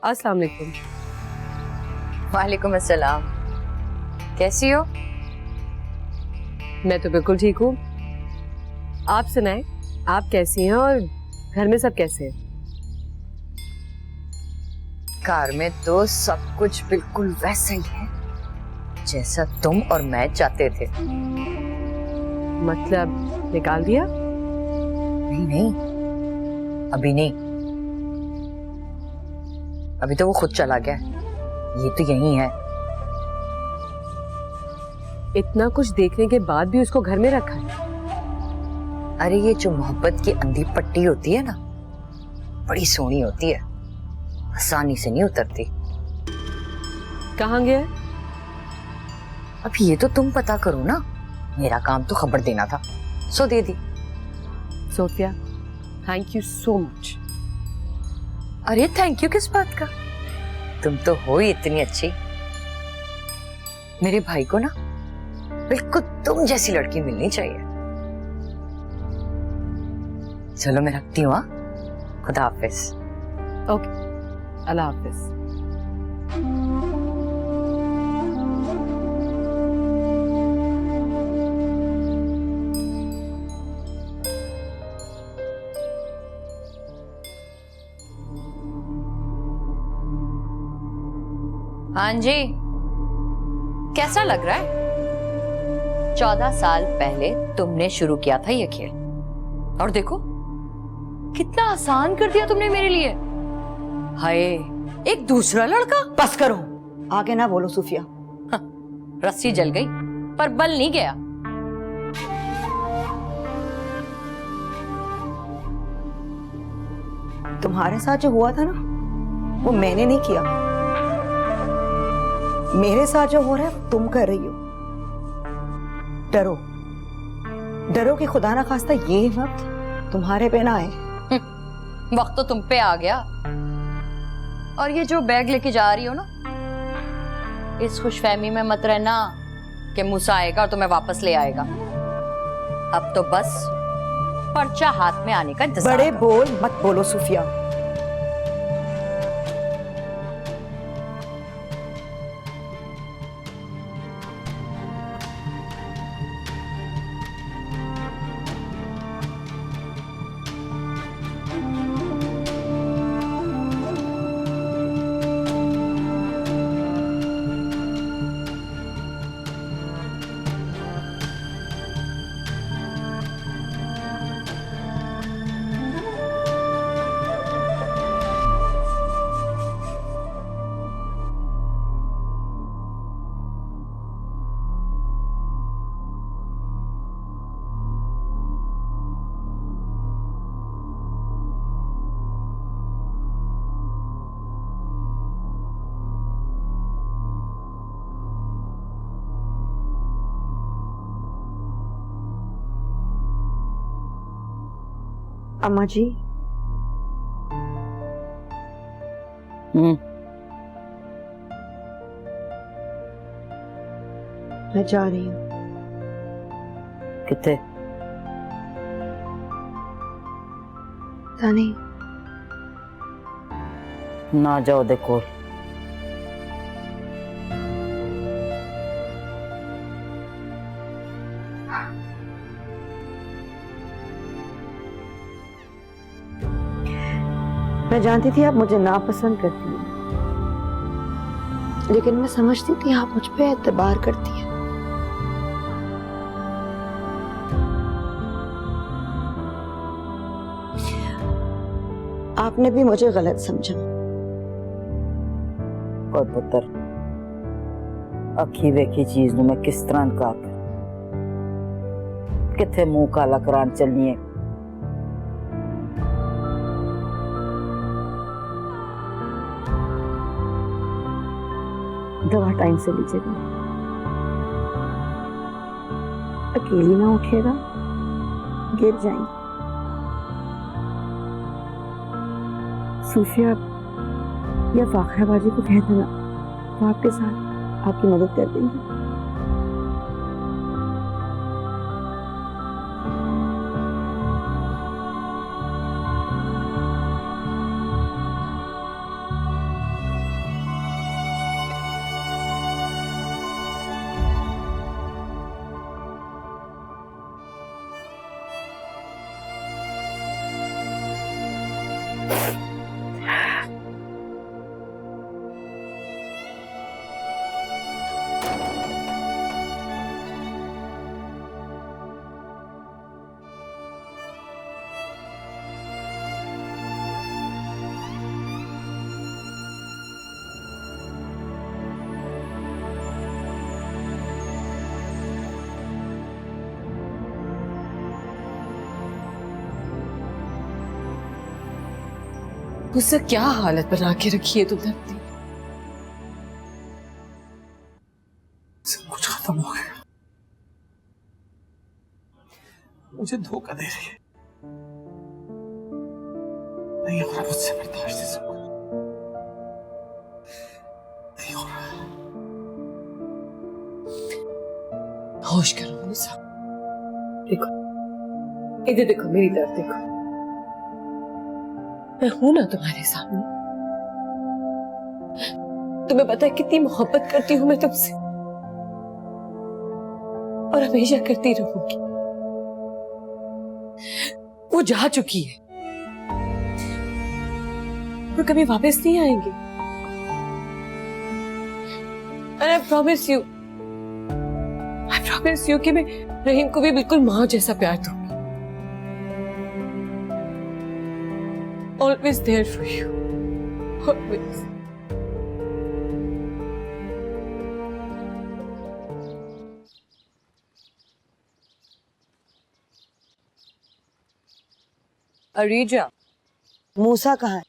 अस्सलाम वालेकुम। वालेकुम अस्सलाम। कैसी हो? मैं तो बिल्कुल ठीक हूँ। आप सुनाएं, आप कैसी हैं और घर में सब कैसे हैं? कार में तो सब कुछ बिल्कुल वैसा ही है जैसा तुम और मैं चाहते थे। मतलब निकाल दिया? नहीं नहीं, अभी नहीं। अभी तो वो खुद चला गया। ये तो यही है। इतना कुछ देखने के बाद भी उसको घर में रखा है? अरे ये जो मोहब्बत की अंधी पट्टी होती है ना, बड़ी सोहनी होती है, आसानी से नहीं उतरती। कहाँ गया है? अब ये तो तुम पता करो ना। मेरा काम तो खबर देना था, सो दे दी। Sophia, thank you so much. अरे थैंक यू किस बात का? तुम तो हो ही इतनी अच्छी। मेरे भाई को ना बिल्कुल तुम जैसी लड़की मिलनी चाहिए। चलो मैं रखती हूँ। खुदा हाफिज। ओके, अल्लाह हाफिज। हाँ जी, कैसा लग रहा है? 14 साल पहले तुमने शुरू किया था ये खेल, और देखो कितना आसान कर दिया तुमने मेरे लिए। हाय, एक दूसरा लड़का। बस करो, आगे ना बोलो सूफिया। रस्सी जल गई पर बल नहीं गया। तुम्हारे साथ जो हुआ था ना, वो मैंने नहीं किया। मेरे साथ जो हो रहा है वो तुम कर रही हो। डरो, डरो कि खुदा ना खास्ता ये वक्त तुम्हारे पे ना आए। वक्त तो तुम पे आ गया। और ये जो बैग लेके जा रही हो ना, इस खुशफहमी में मत रहना कि मूसा आएगा और तुम्हें वापस ले आएगा। अब तो बस पर्चा हाथ में आने का इंतजार बड़े करो। बोल मत बोलो सूफिया। अम्मा जी, मैं जा रही हूँ। कितने? पता नहीं। ना जाओ, देखो मैं जानती थी आप मुझे नापसंद करती हैं, लेकिन मैं समझती थी आप मुझ पे एतबार करती हैं। आपने भी मुझे गलत समझा। और पुत्र, अखी वेखी चीज नु मैं किस तरह इनकार कर? किथे मुंह काला करान चलनी है? दवा टाइम से लीजिएगा। अकेली ना उठिएगा, गिर जाएंगी। सूफिया या फाखराबाजी को कह देना, तो आपके साथ आपकी मदद कर देंगी। मुझसे क्या हालत बना के रखी है तुमने अपनी। सब कुछ खत्म हो गया। मुझे धोखा दे रही है। नहीं हो रहा मुझसे बर्दाश्त है सब कुछ। नहीं हो रहा। होश करो मूसा। देखो इधर देखो, मेरी तरफ देखो। मैं हूं ना तुम्हारे सामने। तुम्हें पता है कितनी मोहब्बत करती हूं मैं तुमसे, और हमेशा करती रहूंगी। वो जा चुकी है, वो कभी वापस नहीं आएंगे। And I promise you कि मैं रहीम को भी बिल्कुल माँ जैसा प्यार दूंगी। Always there for you. Always. अरीजा, मूसा कहाँ है?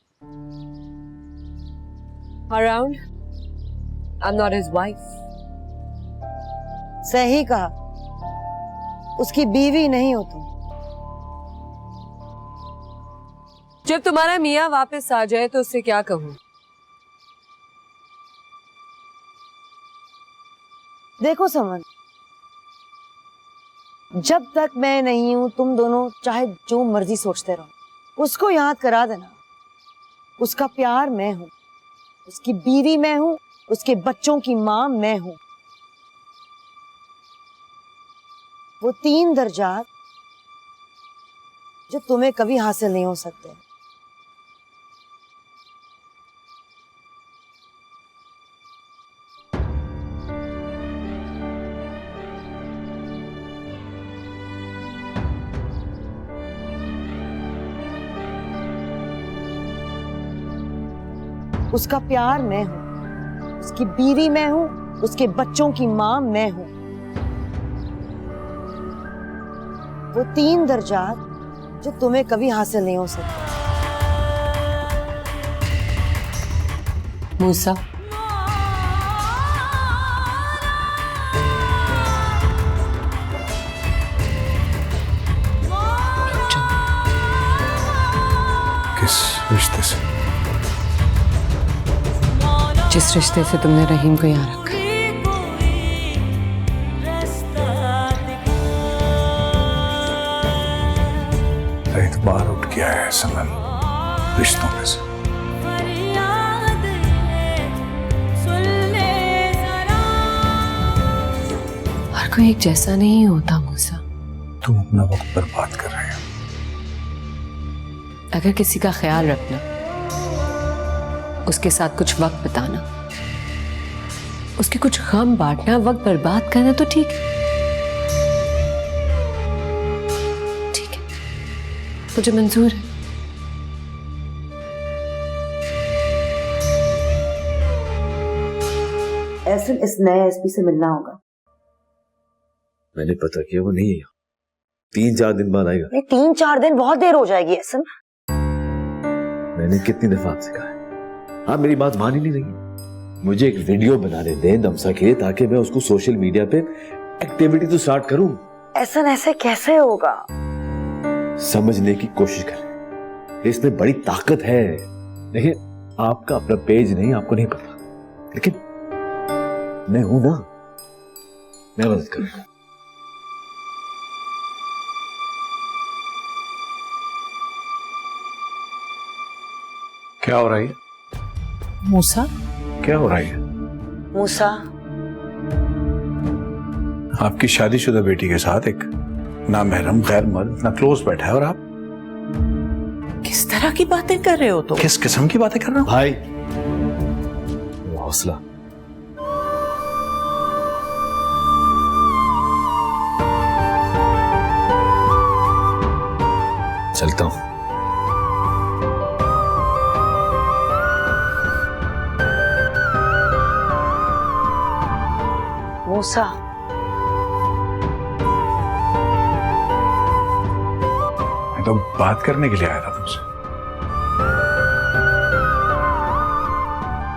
around. I'm not his wife. सही कहा, उसकी बीवी नहीं हो तुम। जब तुम्हारा मियाँ वापस आ जाए तो उससे क्या कहूँ? देखो समन, जब तक मैं नहीं हूं तुम दोनों चाहे जो मर्जी सोचते रहो। उसको याद करा देना, उसका प्यार मैं हूं, उसकी बीवी मैं हूं, उसके बच्चों की मां मैं हूं। वो 3 दर्जात जो तुम्हें कभी हासिल नहीं हो सकते। उसका प्यार मैं हूं, उसकी बीवी मैं हूं, उसके बच्चों की मां मैं हूं। वो 3 दर्जात जो तुम्हें कभी हासिल नहीं हो सकते। मूसा, किस रिश्ते से? जिस रिश्ते से तुमने रहीम को यहाँ रखा। तो बाहर उठ के आया है समन, रिश्तों में से। हर कोई एक जैसा नहीं होता मूसा। तुम अपना वक्त बर्बाद कर रहे हो। अगर किसी का ख्याल रखना, उसके साथ कुछ वक्त बिताना, उसके कुछ गम बांटना, वक्त बर्बाद करना, तो ठीक है, ठीक है, मुझे मंजूर है। ऐसे इस नए एसपी से मिलना होगा। मैंने पता किया वो नहीं है, 3-4 दिन बाद आएगा। नहीं, 3-4 दिन बहुत देर हो जाएगी ऐसन। मैंने कितनी दफा आपसे कहा है, आप मेरी बात मान ही नहीं रही। मुझे एक वीडियो बनाने दें दमसा के लिए, ताकि मैं उसको सोशल मीडिया पे एक्टिविटी तो स्टार्ट करूं। ऐसे कैसे होगा? समझने की कोशिश करें, इसमें बड़ी ताकत है। देखिए, आपका अपना पेज नहीं, आपको नहीं पता, लेकिन मैं हूं ना, मैं मदद करूंगा। क्या हो रहा है? मूसा, क्या हो रहा है? मूसा, आपकी शादीशुदा बेटी के साथ एक नामहरम गैर मर्द इतना क्लोज बैठा है, और आप किस तरह की बातें कर रहे हो? तो किस किस्म की बातें कर रहे हो? भाई, हौसला। चलता हूं। मूसा, मैं तो बात करने के लिए आया था तुमसे।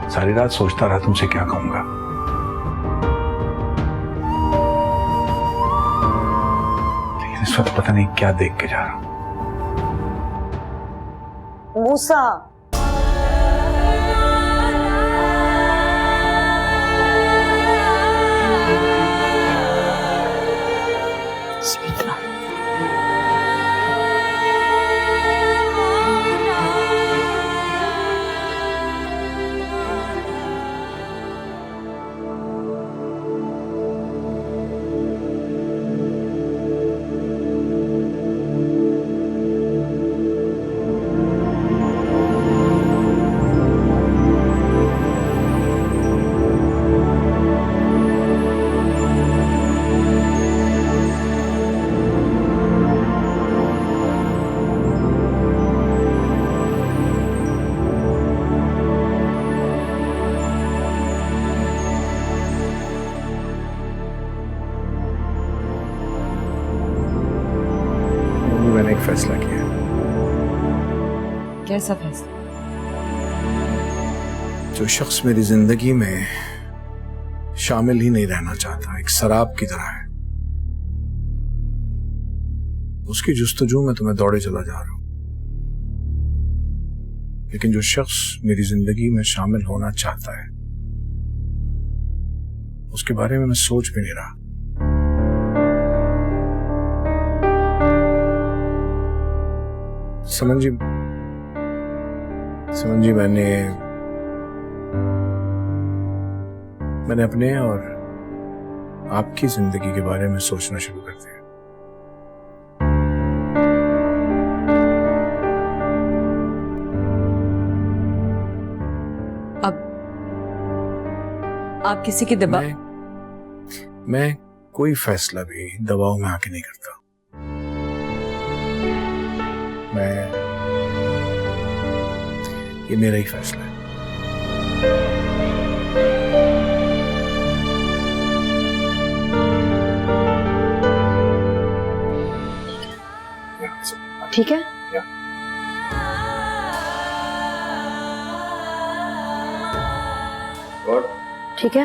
सारी रात सोचता रहा तुमसे क्या कहूंगा। लेकिन इस वक्त पता नहीं क्या देख के जा रहा हूं। मूसा, मैंने एक फैसला किया। कैसा फैसला? जो शख्स मेरी जिंदगी में शामिल ही नहीं रहना चाहता, एक शराब की तरह है, उसकी जुस्तजू में तो मैं दौड़े चला जा रहा हूं। लेकिन जो शख्स मेरी जिंदगी में शामिल होना चाहता है, उसके बारे में मैं सोच भी नहीं रहा। समन जी, मैंने अपने और आपकी जिंदगी के बारे में सोचना शुरू कर दिया। अब आप किसी की दबाव? मैं कोई फैसला भी दबाव में आके नहीं करता। ये मेरा ही फैसला है। ठीक है? ठीक है?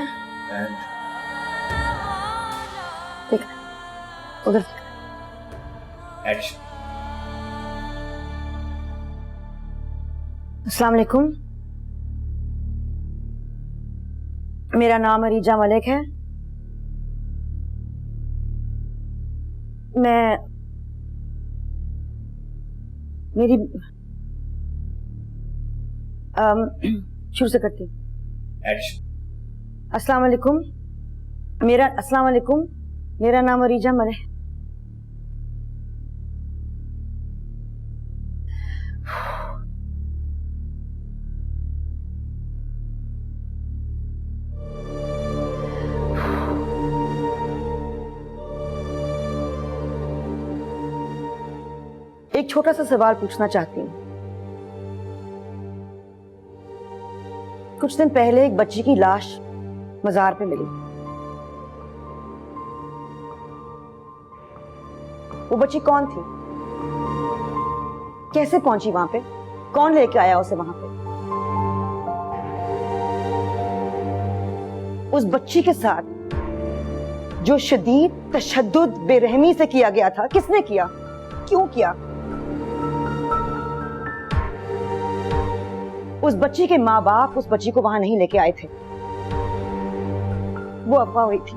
ठीक है, उधर अस्सलाम वालेकुम। मेरा नाम अरीजा मलिक है। मैं मेरी शुरू से करती हूँ। अस्सलाम वालेकुम। मेरा नाम अरीजा मलिक। एक छोटा सा सवाल पूछना चाहती हूँ। कुछ दिन पहले एक बच्ची की लाश मजार पे मिली। वो बच्ची कौन थी? कैसे पहुंची वहां पे? कौन लेके आया उसे वहां पे? उस बच्ची के साथ जो शदीद तशद्दुद बेरहमी से किया गया था, किसने किया? क्यों किया? उस बच्ची के माँ बाप उस बच्ची को वहां नहीं लेके आए थे। वो अफवाह हुई थी।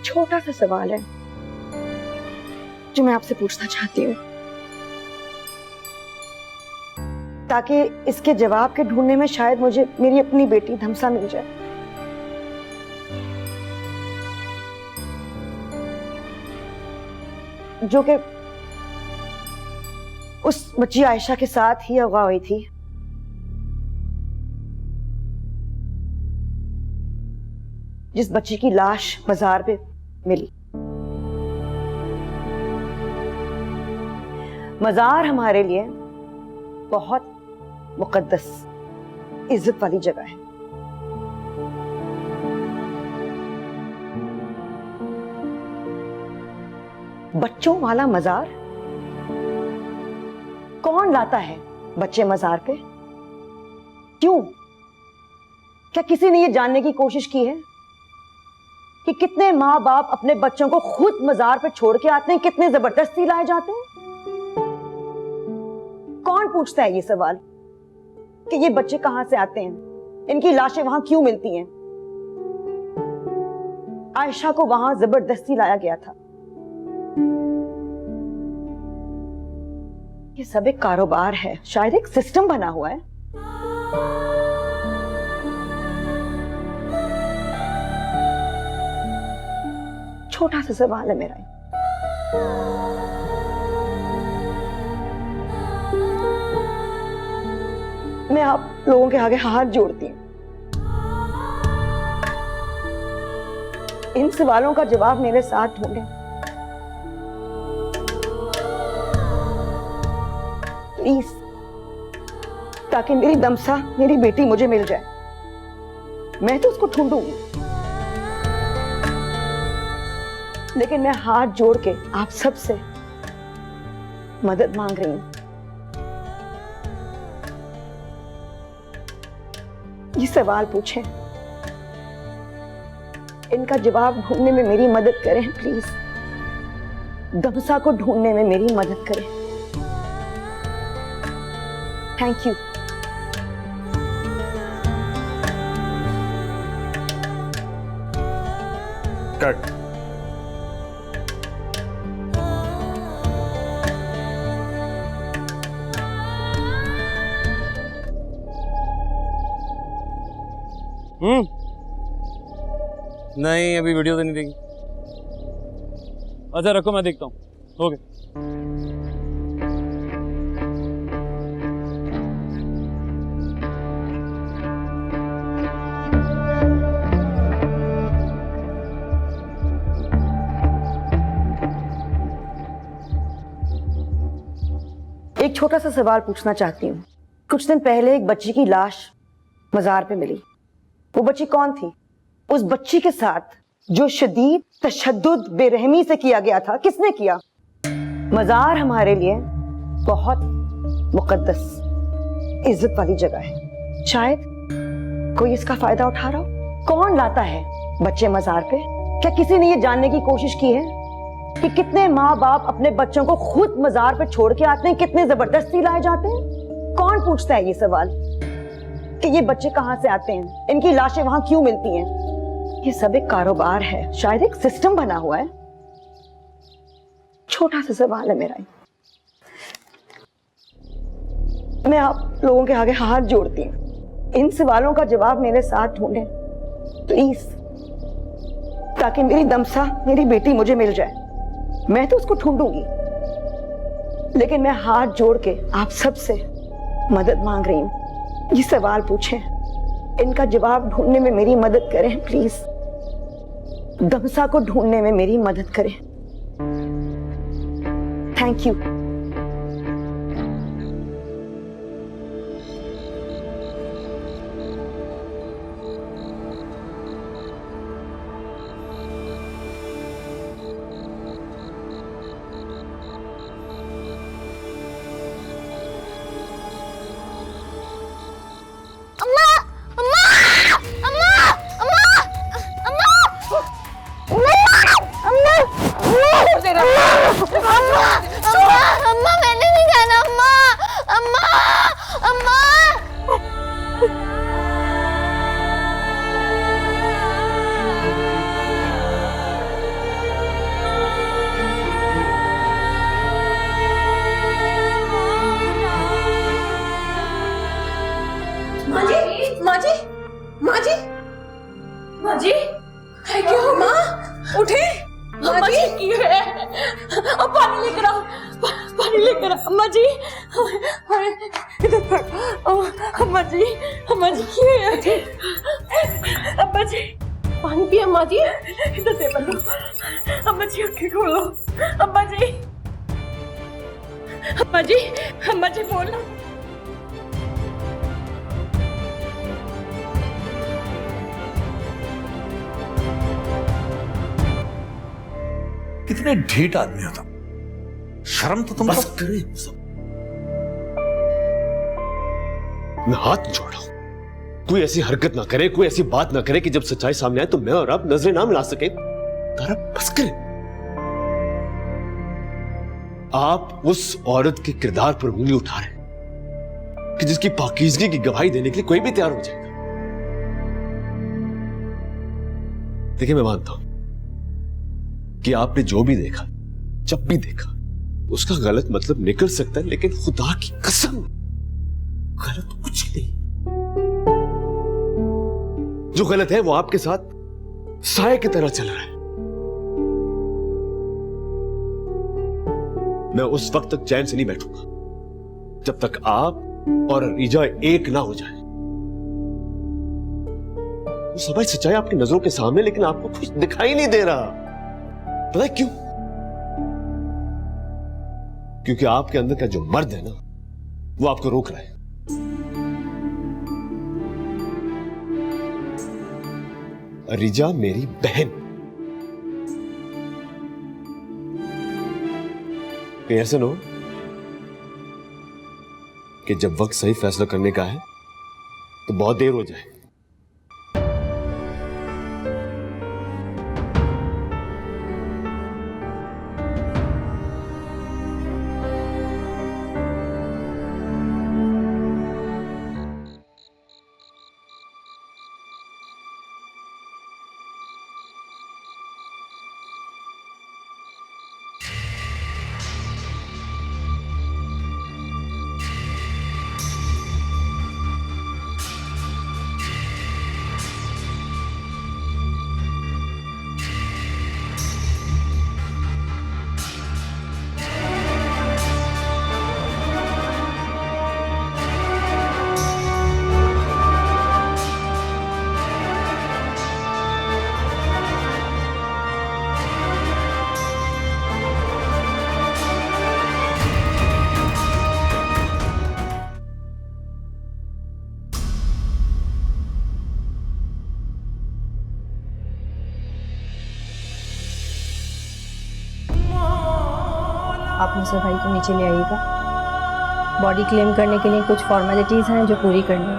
छोटा सा सवाल है जो मैं आपसे पूछना चाहती हूँ, ताकि इसके जवाब के ढूंढने में शायद मुझे मेरी अपनी बेटी धमसा मिल जाए। जो कि उस बच्ची आयशा के साथ ही अगवा हुई थी। जिस बच्ची की लाश मजार पे मिली। मजार हमारे लिए बहुत मुकद्दस, इज्जत वाली जगह है। बच्चों वाला मजार कौन लाता है बच्चे मजार पे? क्यों? क्या किसी ने ये जानने की कोशिश की है कि कितने माँ बाप अपने बच्चों को खुद मजार पे छोड़ के आते हैं, कितने जबरदस्ती लाए जाते हैं? कौन पूछता है ये सवाल कि ये बच्चे कहां से आते हैं, इनकी लाशें वहां क्यों मिलती हैं? आयशा को वहां जबरदस्ती लाया गया था। ये सब एक कारोबार है, शायद एक सिस्टम बना हुआ है। छोटा सा सवाल है मेरा। मैं आप लोगों के आगे हाथ जोड़ती हूं, इन सवालों का जवाब मेरे साथ ढूंढें। प्लीज, ताकि मेरी दमसा, मेरी बेटी मुझे मिल जाए। मैं तो उसको ढूंढूंगी, लेकिन मैं हाथ जोड़ के आप सबसे मदद मांग रही हूं। ये सवाल पूछें, इनका जवाब ढूंढने में मेरी मदद करें प्लीज। दमसा को ढूंढने में मेरी मदद करें। Thank you. कट। नहीं, अभी वीडियो तो नहीं देखी। अच्छा रखो, मैं देखता हूँ। ओके। एक छोटा सा सवाल पूछना चाहती हूँ। कुछ दिन पहले एक बच्ची की लाश मजार पे मिली। वो बच्ची कौन थी? उस बच्ची के साथ जो शदीद तशद्दुद बेरहमी से किया गया था, किसने किया? मजार हमारे लिए बहुत मुकद्दस, इज्जत वाली जगह है। शायद कोई इसका फायदा उठा रहा हो। कौन लाता है बच्चे मजार पे? क्या किसी ने ये जानने की कोशिश की है कि कितने माँ बाप अपने बच्चों को खुद मजार पे छोड़ के आते हैं, कितने जबरदस्ती लाए जाते हैं? कौन पूछता है ये सवाल कि ये बच्चे कहां से आते हैं, इनकी लाशें वहां क्यों मिलती हैं? ये सब एक कारोबार है, शायद एक सिस्टम बना हुआ है। छोटा सा सवाल है मेरा। मैं आप लोगों के आगे हाथ जोड़ती हूँ, इन सवालों का जवाब मेरे साथ ढूंढें प्लीज, ताकि मेरी दमसा, मेरी बेटी मुझे मिल जाए। मैं तो उसको ढूंढूंगी, लेकिन मैं हाथ जोड़ के आप सबसे मदद मांग रही हूँ। ये सवाल पूछें, इनका जवाब ढूंढने में मेरी मदद करें प्लीज। दमसा को ढूंढने में मेरी मदद करें। Thank you. अम्मा मैंने नहीं खाना। अम्मा अम्मा अम्मा माँ जी है क्या? माँ उठे। माँ जी की है? अब पानी लेकर आओ, पानी लेकर आओ। अम्मा जी इधर, अम्मा जी की है? अम्मा जी पानी पिए। अम्मा जी इधर से बनो। अम्मा जी आंखें खोलो। अम्मा जी बोलो। कितने ढीठ आदमी हो तुम। शर्म तो तुम बस करे। मैं हाथ जोड़ रहा हूं, कोई ऐसी हरकत ना करे, कोई ऐसी बात ना करे कि जब सच्चाई सामने आए तो मैं और आप नजरें ना मिला सके। तारा बस करें। आप उस औरत के किरदार पर उंगली उठा रहे हैं कि जिसकी पाकीज़गी की गवाही देने के लिए कोई भी तैयार हो जाएगा। देखिए, मैं मानता हूं कि आपने जो भी देखा, जब भी देखा, उसका गलत मतलब निकल सकता है, लेकिन खुदा की कसम गलत कुछ नहीं। जो गलत है वो आपके साथ साए की तरह चल रहा है। मैं उस वक्त तक चैन से नहीं बैठूंगा जब तक आप और रीजा एक ना हो जाए। वो सब सच्चाई आपकी नजरों के सामने, लेकिन आपको कुछ दिखाई नहीं दे रहा। पता है क्यों? क्योंकि आपके अंदर का जो मर्द है ना, वो आपको रोक रहा है। रिजा मेरी बहन, कहीं ऐसा ना हो कि जब वक्त सही फैसला करने का है तो बहुत देर हो जाए। आप मुझसे भाई को नीचे ले आइएगा। बॉडी क्लेम करने के लिए कुछ फॉर्मेलिटीज हैं जो पूरी करनी है।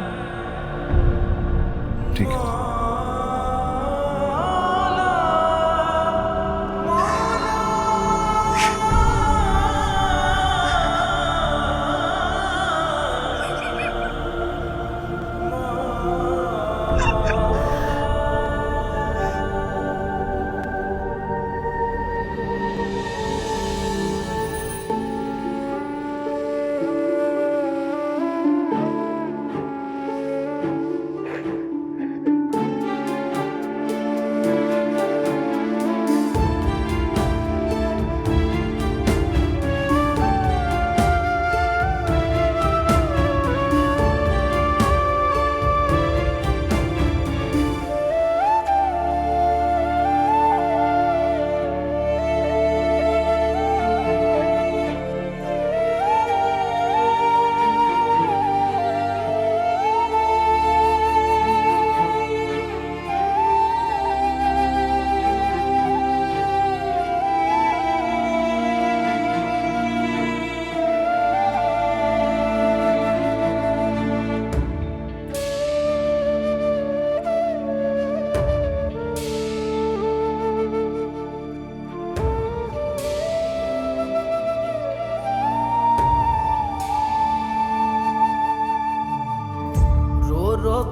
ठीक है।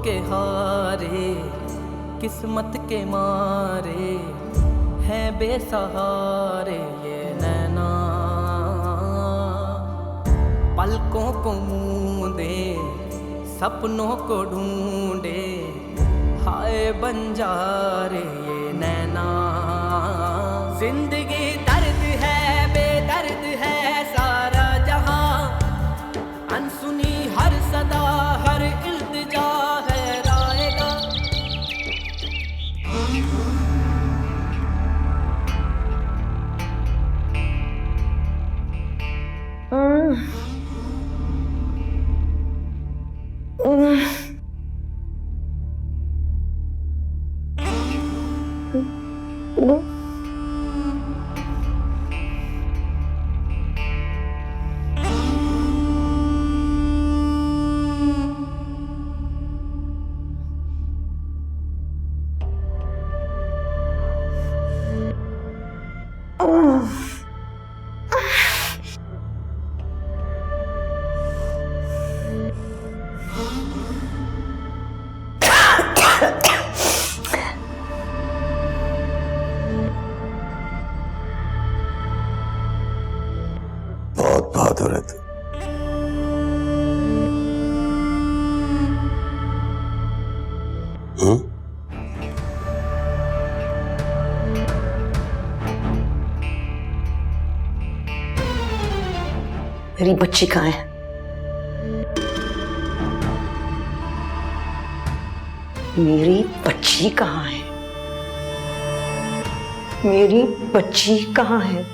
के हारे किस्मत के मारे हैं बेसहारे ये नैना, पलकों को मूंदे सपनों को ढूंढे हाय बंजारे ये नैना। जिंदगी दर्द है बेदर्द है सारा जहां, अनसुनी हर सदा हर इल्तिजा है रायगा। बात हो रही थी। मेरी बच्ची कहाँ है? मेरी बच्ची कहाँ है? मेरी बच्ची कहाँ है?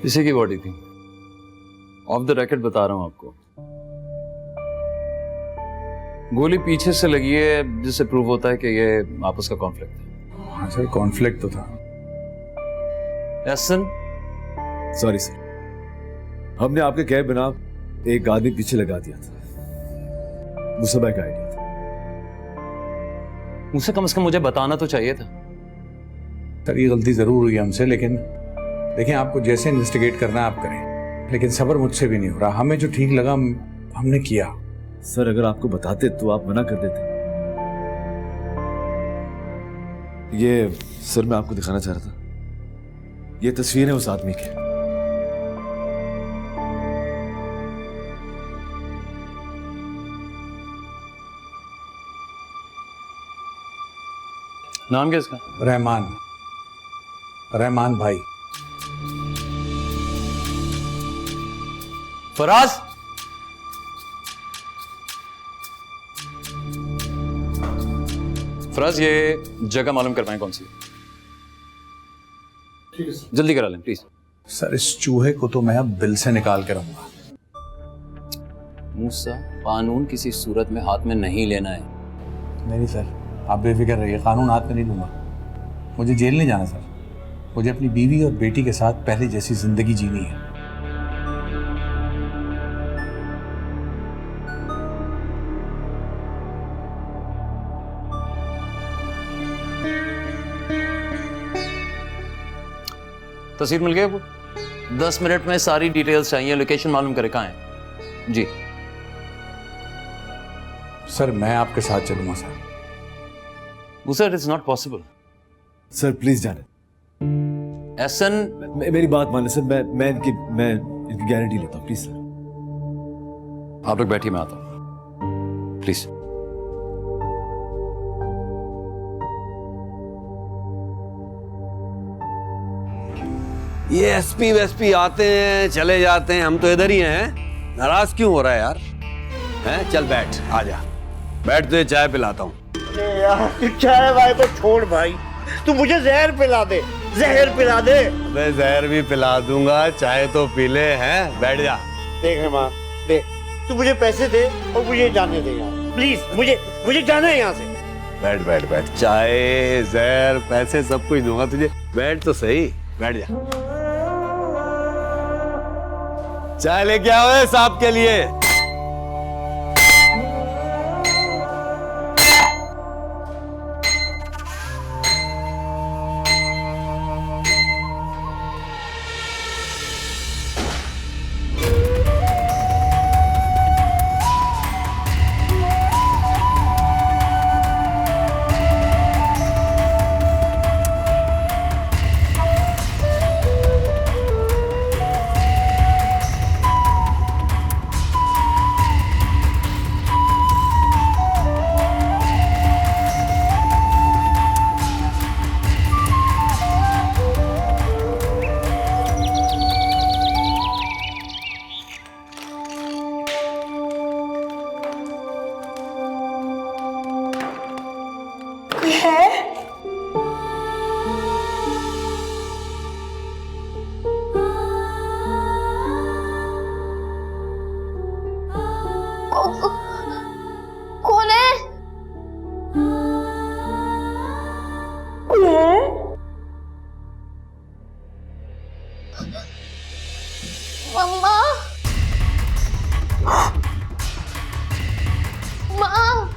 इसी की बॉडी थी। ऑफ द रैकेट बता रहा हूं आपको। गोली पीछे से लगी है, जिससे प्रूव होता है कि ये आपस का कॉन्फ्लिक्ट है। हाँ सर, कॉन्फ्लिक्ट तो था। एहसन, सॉरी सर, हमने आपके कहे बिना एक आदमी पीछे लगा दिया था। मुसबा का आइडिया था। मुझसे कम से कम मुझे बताना तो चाहिए था। सर ये गलती जरूर हुई हमसे, लेकिन देखिए आपको जैसे इन्वेस्टिगेट करना है आप करें, लेकिन सब्र मुझसे भी नहीं हो रहा। हमें जो ठीक लगा हमने किया। सर अगर आपको बताते तो आप मना कर देते। ये सर मैं आपको दिखाना चाह रहा था, ये तस्वीर है उस आदमी की। नाम क्या इसका? रहमान भाई। फराज, फराज ये जगह मालूम कर पाए कौन सी? ठीक है सर, जल्दी करा लें प्लीज। सर इस चूहे को तो मैं अब दिल से निकाल के रहूंगा। मूसा, कानून किसी सूरत में हाथ में नहीं लेना है। नहीं सर, आप बेफिक्र रहिए, कानून हाथ में नहीं लूंगा। मुझे जेल नहीं जाना सर, मुझे अपनी बीवी और बेटी के साथ पहले जैसी जिंदगी जीनी है। तस्वीर मिल गई आपको? 10 मिनट में सारी डिटेल्स चाहिए। लोकेशन मालूम करे कहाँ है जी। सर मैं आपके साथ चलूंगा sir. Musa, it is not possible. Sir please जाने। एहसन, मेरी बात माने सर, मैं इनकी गारंटी लेता हूँ, प्लीज सर। आप लोग बैठिए, मैं आता हूँ प्लीज। ये एसपी वेसपी आते हैं चले जाते हैं, हम तो इधर ही हैं। नाराज क्यों हो रहा है यार? हैं? चल बैठ, आजा बैठ, तुझे चाय पिलाता हूँ। यार चाय भाई तो छोड़ भाई, तू मुझे जहर पिला दे, जहर पिला दे। अबे जहर भी पिला दूंगा, चाय तो पी ले। हैं? बैठ जा। देख माँ, देख तू मुझे पैसे दे और मुझे जाने दे यार, प्लीज। मुझे जाना है यहाँ से। बैठ बैठ बैठ, चाय जहर पैसे सब कुछ दूंगा तुझे, बैठ तो सही, बैठ जा। चाय लेके आओ है साहब के लिए। कौन है? मम्मा, माँ,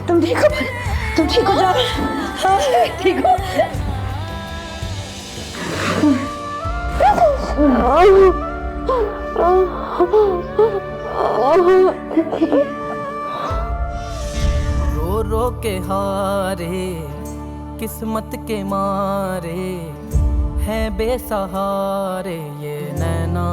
तुम ठीक हो? तुम ठीक हो जा? हाँ, ठीक हो? रो रो के हारे किस्मत के मारे हैं बेसहारे ये नैना